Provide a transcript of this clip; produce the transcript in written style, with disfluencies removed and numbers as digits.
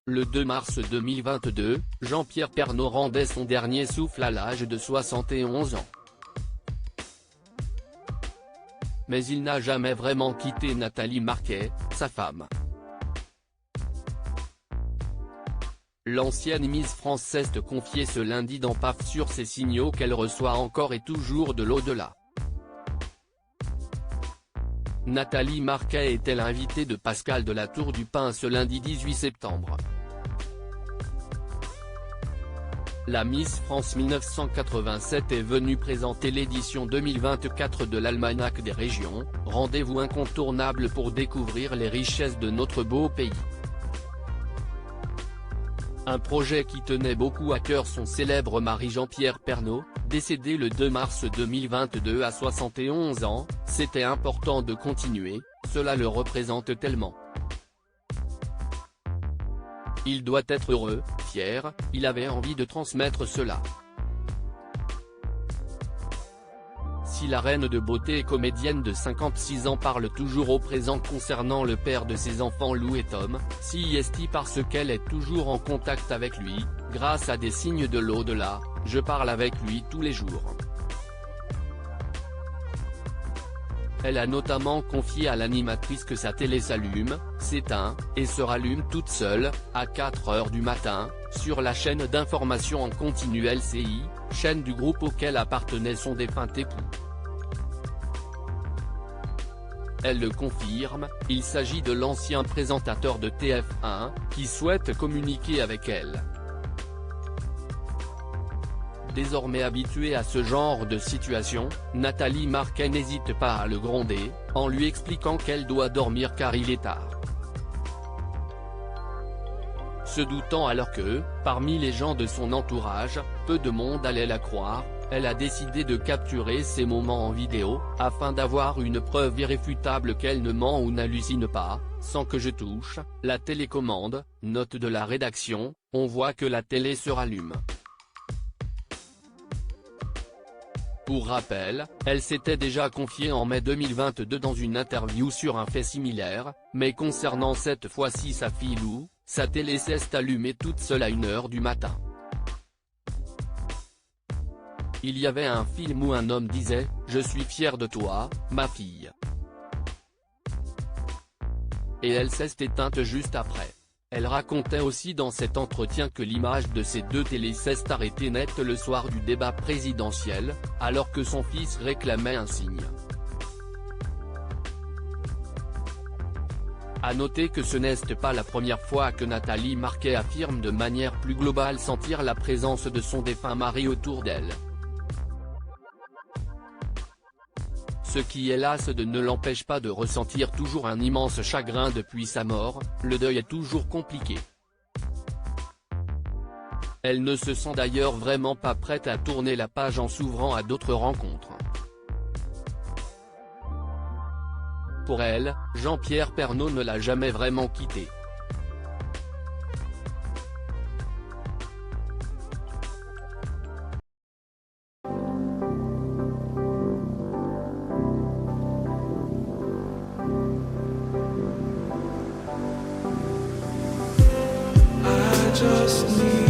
Le 2 mars 2022, Jean-Pierre Pernaut rendait son dernier souffle à l'âge de 71 ans. Mais il n'a jamais vraiment quitté Nathalie Marquet, sa femme. L'ancienne Miss France s'est confiée ce lundi dans PAF sur ces signaux qu'elle reçoit encore et toujours de l'au-delà. Nathalie Marquet était l'invitée de Pascal de la Tour du Pin ce lundi 18 septembre. La Miss France 1987 est venue présenter l'édition 2024 de l'Almanach des régions, rendez-vous incontournable pour découvrir les richesses de notre beau pays. Un projet qui tenait beaucoup à cœur son célèbre mari Jean-Pierre Pernaut, décédé le 2 mars 2022 à 71 ans, c'était important de continuer, cela le représente tellement. Il doit être heureux, fier, il avait envie de transmettre cela. Si la reine de beauté et comédienne de 56 ans parle toujours au présent concernant le père de ses enfants Lou et Tom, si est parce qu'elle est toujours en contact avec lui, grâce à des signes de l'au-delà, je parle avec lui tous les jours. Elle a notamment confié à l'animatrice que sa télé s'allume, s'éteint, et se rallume toute seule, à 4 h du matin, sur la chaîne d'information en continu LCI, chaîne du groupe auquel appartenait son défunt époux. Elle le confirme, il s'agit de l'ancien présentateur de TF1, qui souhaite communiquer avec elle. Désormais habituée à ce genre de situation, Nathalie Marquet n'hésite pas à le gronder, en lui expliquant qu'elle doit dormir car il est tard. Se doutant alors que, parmi les gens de son entourage, peu de monde allait la croire, elle a décidé de capturer ces moments en vidéo, afin d'avoir une preuve irréfutable qu'elle ne ment ou n'hallucine pas, sans que je touche, la télécommande, note de la rédaction, on voit que la télé se rallume. Pour rappel, elle s'était déjà confiée en mai 2022 dans une interview sur un fait similaire, mais concernant cette fois-ci sa fille Lou, sa télé s'est allumée toute seule à 1 h du matin. Il y avait un film où un homme disait « Je suis fier de toi, ma fille ». Et elle s'est éteinte juste après. Elle racontait aussi dans cet entretien que l'image de ces deux télés s'est arrêtée net le soir du débat présidentiel, alors que son fils réclamait un signe. À noter que ce n'est pas la première fois que Nathalie Marquet affirme de manière plus globale sentir la présence de son défunt mari autour d'elle. Ce qui hélas ne l'empêche pas de ressentir toujours un immense chagrin depuis sa mort, le deuil est toujours compliqué. Elle ne se sent d'ailleurs vraiment pas prête à tourner la page en s'ouvrant à d'autres rencontres. Pour elle, Jean-Pierre Pernaut ne l'a jamais vraiment quittée. Just need